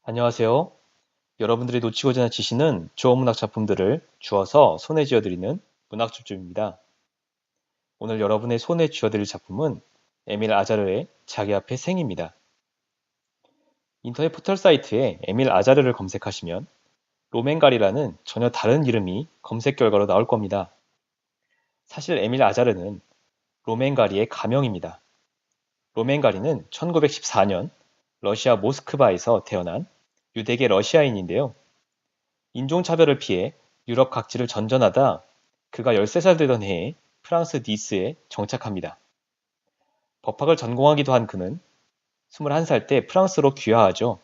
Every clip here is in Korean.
안녕하세요. 여러분들이 놓치고 지나치시는 좋은 문학 작품들을 주어서 손에 쥐어드리는 문학집중입니다. 오늘 여러분의 손에 쥐어드릴 작품은 에밀 아자르의 자기 앞에 생입니다. 인터넷 포털 사이트에 에밀 아자르를 검색하시면 로맨갈이라는 전혀 다른 이름이 검색 결과로 나올 겁니다. 사실 에밀 아자르는 로맨가리의 가명입니다. 로맨가리는 1914년 러시아 모스크바에서 태어난 유대계 러시아인인데요. 인종차별을 피해 유럽 각지를 전전하다 그가 13살 되던 해에 프랑스 니스에 정착합니다. 법학을 전공하기도 한 그는 21살 때 프랑스로 귀화하죠.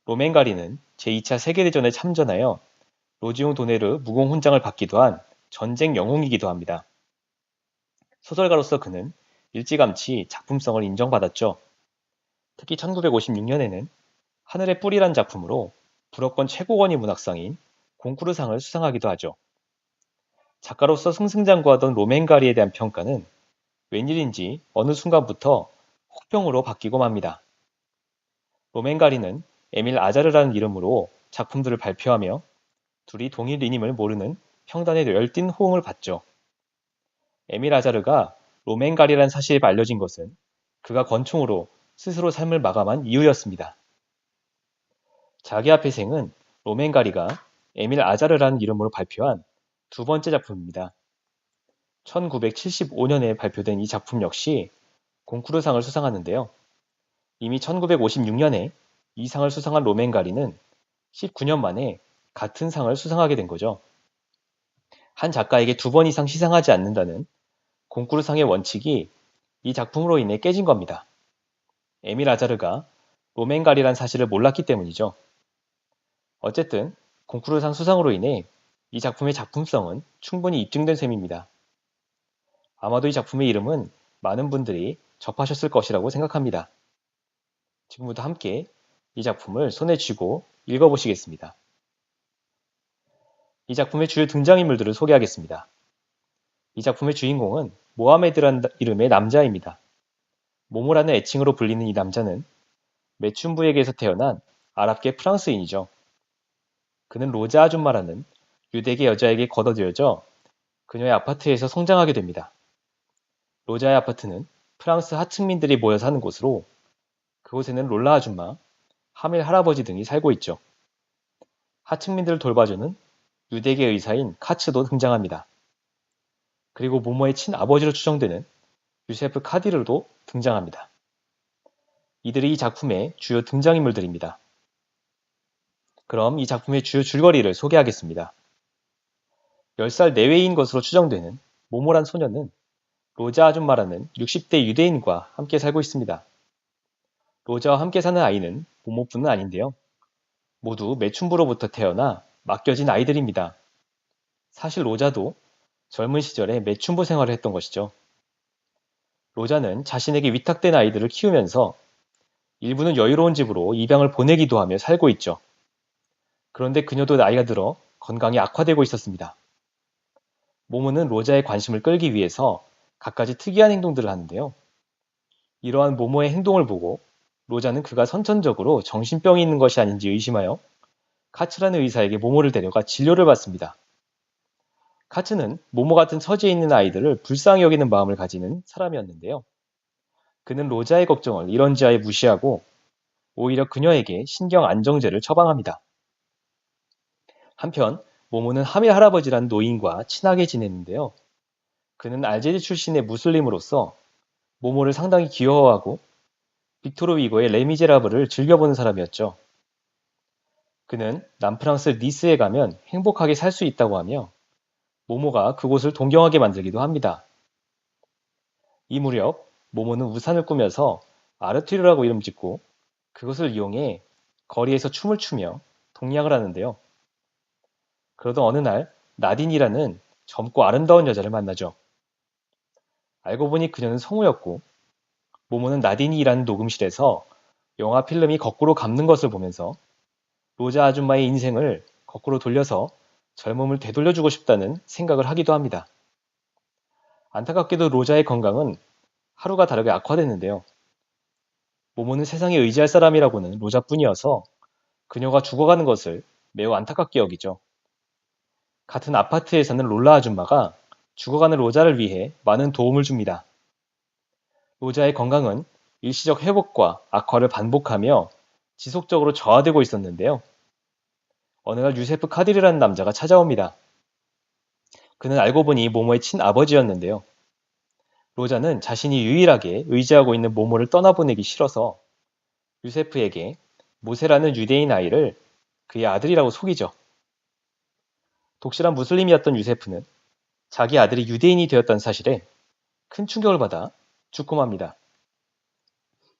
로맨가리는 제2차 세계대전에 참전하여 로지옹 도네르 무공훈장을 받기도 한 전쟁 영웅이기도 합니다. 소설가로서 그는 일찌감치 작품성을 인정받았죠. 특히 1956년에는 하늘의 뿔이란 작품으로 불어권 최고권위 문학상인 곤쿠르상을 수상하기도 하죠. 작가로서 승승장구하던 로맨가리에 대한 평가는 웬일인지 어느 순간부터 혹평으로 바뀌고 맙니다. 로맨가리는 에밀 아자르라는 이름으로 작품들을 발표하며 둘이 동일 인임을 모르는 평단의 열띤 호응을 받죠. 에밀 아자르가 로맨가리라는 사실이 알려진 것은 그가 권총으로 스스로 삶을 마감한 이유였습니다. 자기 앞의 생은 로맨가리가 에밀 아자르라는 이름으로 발표한 두 번째 작품입니다. 1975년에 발표된 이 작품 역시 곤쿠르상을 수상하는데요. 이미 1956년에 이 상을 수상한 로맨가리는 19년 만에 같은 상을 수상하게 된 거죠. 한 작가에게 두 번 이상 시상하지 않는다는 곤쿠르상의 원칙이 이 작품으로 인해 깨진 겁니다. 에밀 아자르가 로맨가리란 사실을 몰랐기 때문이죠. 어쨌든 곤쿠르상 수상으로 인해 이 작품의 작품성은 충분히 입증된 셈입니다. 아마도 이 작품의 이름은 많은 분들이 접하셨을 것이라고 생각합니다. 지금부터 함께 이 작품을 손에 쥐고 읽어보시겠습니다. 이 작품의 주요 등장인물들을 소개하겠습니다. 이 작품의 주인공은 모하메드란 이름의 남자입니다. 모모라는 애칭으로 불리는 이 남자는 메춘부에게서 태어난 아랍계 프랑스인이죠. 그는 로자 아줌마라는 유대계 여자에게 걷어들여져 그녀의 아파트에서 성장하게 됩니다. 로자의 아파트는 프랑스 하층민들이 모여 사는 곳으로 그곳에는 롤라 아줌마, 하밀 할아버지 등이 살고 있죠. 하층민들을 돌봐주는 유대계 의사인 카츠도 등장합니다. 그리고 모모의 친아버지로 추정되는 유세프 카디르도 등장합니다. 이들이 이 작품의 주요 등장인물들입니다. 그럼 이 작품의 주요 줄거리를 소개하겠습니다. 10살 내외인 것으로 추정되는 모모란 소녀는 로자 아줌마라는 60대 유대인과 함께 살고 있습니다. 로자와 함께 사는 아이는 모모뿐은 아닌데요. 모두 매춘부로부터 태어나 맡겨진 아이들입니다. 사실 로자도 젊은 시절에 매춘부 생활을 했던 것이죠. 로자는 자신에게 위탁된 아이들을 키우면서 일부는 여유로운 집으로 입양을 보내기도 하며 살고 있죠. 그런데 그녀도 나이가 들어 건강이 악화되고 있었습니다. 모모는 로자의 관심을 끌기 위해서 갖가지 특이한 행동들을 하는데요. 이러한 모모의 행동을 보고 로자는 그가 선천적으로 정신병이 있는 것이 아닌지 의심하여 카츠라는 의사에게 모모를 데려가 진료를 받습니다. 카츠는 모모 같은 처지에 있는 아이들을 불쌍히 여기는 마음을 가지는 사람이었는데요. 그는 로자의 걱정을 이런지하에 무시하고 오히려 그녀에게 신경 안정제를 처방합니다. 한편 모모는 하밀 할아버지란 노인과 친하게 지냈는데요. 그는 알제리 출신의 무슬림으로서 모모를 상당히 귀여워하고 빅토르 위고의 레미제라블을 즐겨보는 사람이었죠. 그는 남프랑스 니스에 가면 행복하게 살 수 있다고 하며 모모가 그곳을 동경하게 만들기도 합니다. 이 무렵 모모는 우산을 꾸며서 아르튜르라고 이름 짓고 그것을 이용해 거리에서 춤을 추며 동냥을 하는데요. 그러던 어느 날 나딘이라는 젊고 아름다운 여자를 만나죠. 알고 보니 그녀는 성우였고 모모는 나딘이라는 녹음실에서 영화 필름이 거꾸로 감는 것을 보면서 로자 아줌마의 인생을 거꾸로 돌려서 젊음을 되돌려주고 싶다는 생각을 하기도 합니다. 안타깝게도 로자의 건강은 하루가 다르게 악화됐는데요. 모모는 세상에 의지할 사람이라고는 로자뿐이어서 그녀가 죽어가는 것을 매우 안타깝게 여기죠. 같은 아파트에 사는 롤라 아줌마가 죽어가는 로자를 위해 많은 도움을 줍니다. 로자의 건강은 일시적 회복과 악화를 반복하며 지속적으로 저하되고 있었는데요. 어느 날 유세프 카딜이라는 남자가 찾아옵니다. 그는 알고 보니 모모의 친아버지였는데요. 로자는 자신이 유일하게 의지하고 있는 모모를 떠나보내기 싫어서 유세프에게 모세라는 유대인 아이를 그의 아들이라고 속이죠. 독실한 무슬림이었던 유세프는 자기 아들이 유대인이 되었다는 사실에 큰 충격을 받아 죽고 맙니다.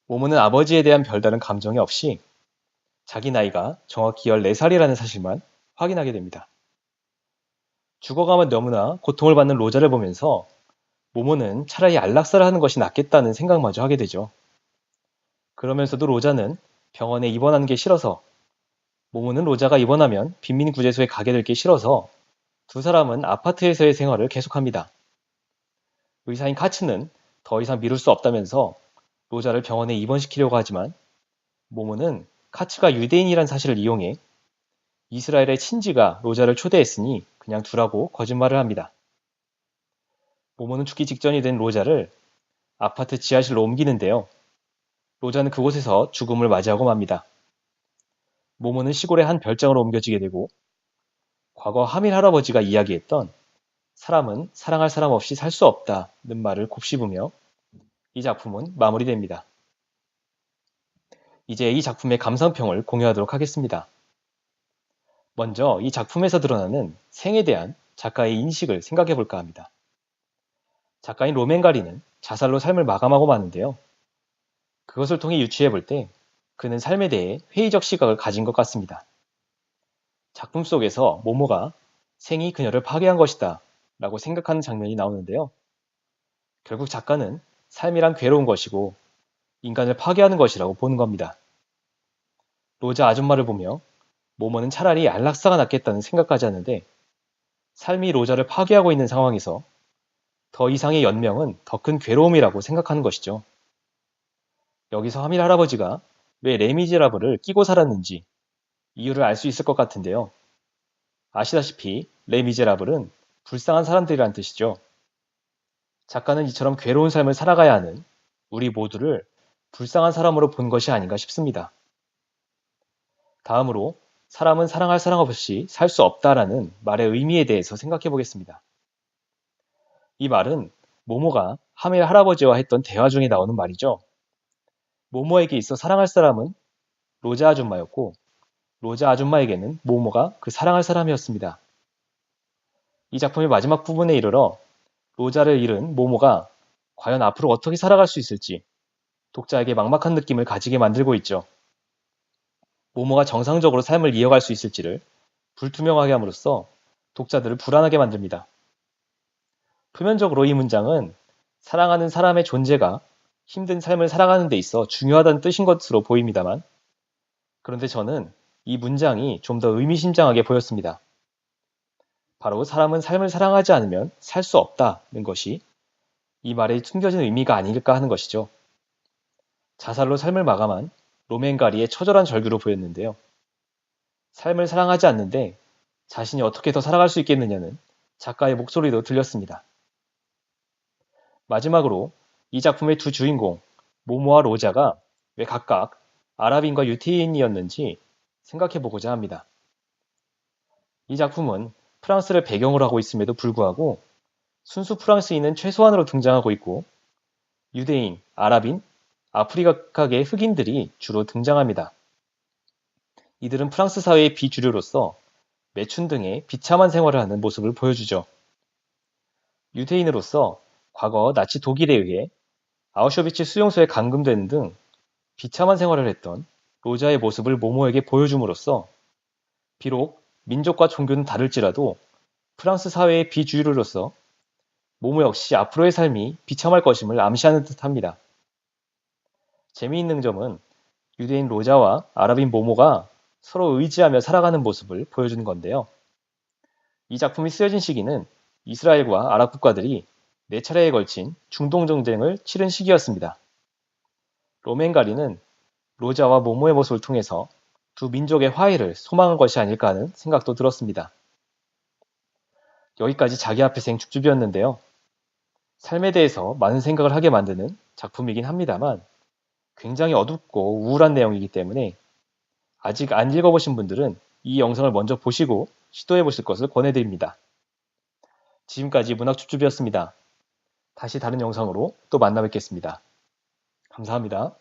모모는 아버지에 대한 별다른 감정이 없이 자기 나이가 정확히 14살이라는 사실만 확인하게 됩니다. 죽어가면 너무나 고통을 받는 로자를 보면서 모모는 차라리 안락사를 하는 것이 낫겠다는 생각마저 하게 되죠. 그러면서도 로자는 병원에 입원하는 게 싫어서, 모모는 로자가 입원하면 빈민구제소에 가게 될 게 싫어서 두 사람은 아파트에서의 생활을 계속합니다. 의사인 카츠는 더 이상 미룰 수 없다면서 로자를 병원에 입원시키려고 하지만 모모는 카츠가 유대인이란 사실을 이용해 이스라엘의 친지가 로자를 초대했으니 그냥 두라고 거짓말을 합니다. 모모는 죽기 직전이 된 로자를 아파트 지하실로 옮기는데요. 로자는 그곳에서 죽음을 맞이하고 맙니다. 모모는 시골의 한 별장으로 옮겨지게 되고 과거 하밀 할아버지가 이야기했던 사람은 사랑할 사람 없이 살 수 없다는 말을 곱씹으며 이 작품은 마무리됩니다. 이제 이 작품의 감상평을 공유하도록 하겠습니다. 먼저 이 작품에서 드러나는 생에 대한 작가의 인식을 생각해 볼까 합니다. 작가인 로맨가리는 자살로 삶을 마감하고 마는데요. 그것을 통해 유추해 볼 때 그는 삶에 대해 회의적 시각을 가진 것 같습니다. 작품 속에서 모모가 생이 그녀를 파괴한 것이다 라고 생각하는 장면이 나오는데요. 결국 작가는 삶이란 괴로운 것이고 인간을 파괴하는 것이라고 보는 겁니다. 로자 아줌마를 보며 모모는 차라리 안락사가 낫겠다는 생각까지 하는데 삶이 로자를 파괴하고 있는 상황에서 더 이상의 연명은 더 큰 괴로움이라고 생각하는 것이죠. 여기서 하밀 할아버지가 왜 레미제라블을 끼고 살았는지 이유를 알 수 있을 것 같은데요. 아시다시피 레미제라블은 불쌍한 사람들이란 뜻이죠. 작가는 이처럼 괴로운 삶을 살아가야 하는 우리 모두를 불쌍한 사람으로 본 것이 아닌가 싶습니다. 다음으로 사람은 사랑할 사람 없이 살 수 없다라는 말의 의미에 대해서 생각해 보겠습니다. 이 말은 모모가 하밀 할아버지와 했던 대화 중에 나오는 말이죠. 모모에게 있어 사랑할 사람은 로자 아줌마였고 로자 아줌마에게는 모모가 그 사랑할 사람이었습니다. 이 작품의 마지막 부분에 이르러 로자를 잃은 모모가 과연 앞으로 어떻게 살아갈 수 있을지 독자에게 막막한 느낌을 가지게 만들고 있죠. 모모가 정상적으로 삶을 이어갈 수 있을지를 불투명하게 함으로써 독자들을 불안하게 만듭니다. 표면적으로 이 문장은 사랑하는 사람의 존재가 힘든 삶을 살아가는 데 있어 중요하다는 뜻인 것으로 보입니다만, 그런데 저는 이 문장이 좀 더 의미심장하게 보였습니다. 바로 사람은 삶을 사랑하지 않으면 살 수 없다는 것이 이 말에 숨겨진 의미가 아닐까 하는 것이죠. 자살로 삶을 마감한 로맨가리의 처절한 절규로 보였는데요. 삶을 사랑하지 않는데 자신이 어떻게 더 살아갈 수 있겠느냐는 작가의 목소리도 들렸습니다. 마지막으로 이 작품의 두 주인공, 모모와 로자가 왜 각각 아랍인과 유태인이었는지 생각해보고자 합니다. 이 작품은 프랑스를 배경으로 하고 있음에도 불구하고 순수 프랑스인은 최소한으로 등장하고 있고 유대인, 아랍인, 아프리카계 흑인들이 주로 등장합니다. 이들은 프랑스 사회의 비주류로서 매춘 등의 비참한 생활을 하는 모습을 보여주죠. 유대인으로서 과거 나치 독일에 의해 아우슈비츠 수용소에 감금되는 등 비참한 생활을 했던 로자의 모습을 모모에게 보여줌으로써 비록 민족과 종교는 다를지라도 프랑스 사회의 비주류로서 모모 역시 앞으로의 삶이 비참할 것임을 암시하는 듯합니다. 재미있는 점은 유대인 로자와 아랍인 모모가 서로 의지하며 살아가는 모습을 보여주는 건데요. 이 작품이 쓰여진 시기는 이스라엘과 아랍 국가들이 4차례에 걸친 중동 전쟁을 치른 시기였습니다. 로맨가리는 로자와 모모의 모습을 통해서 두 민족의 화해를 소망한 것이 아닐까 하는 생각도 들었습니다. 여기까지 자기 앞에 생 줍줍이었는데요. 삶에 대해서 많은 생각을 하게 만드는 작품이긴 합니다만 굉장히 어둡고 우울한 내용이기 때문에 아직 안 읽어보신 분들은 이 영상을 먼저 보시고 시도해 보실 것을 권해드립니다. 지금까지 문학 줍줍이었습니다. 다시 다른 영상으로 또 만나 뵙겠습니다. 감사합니다.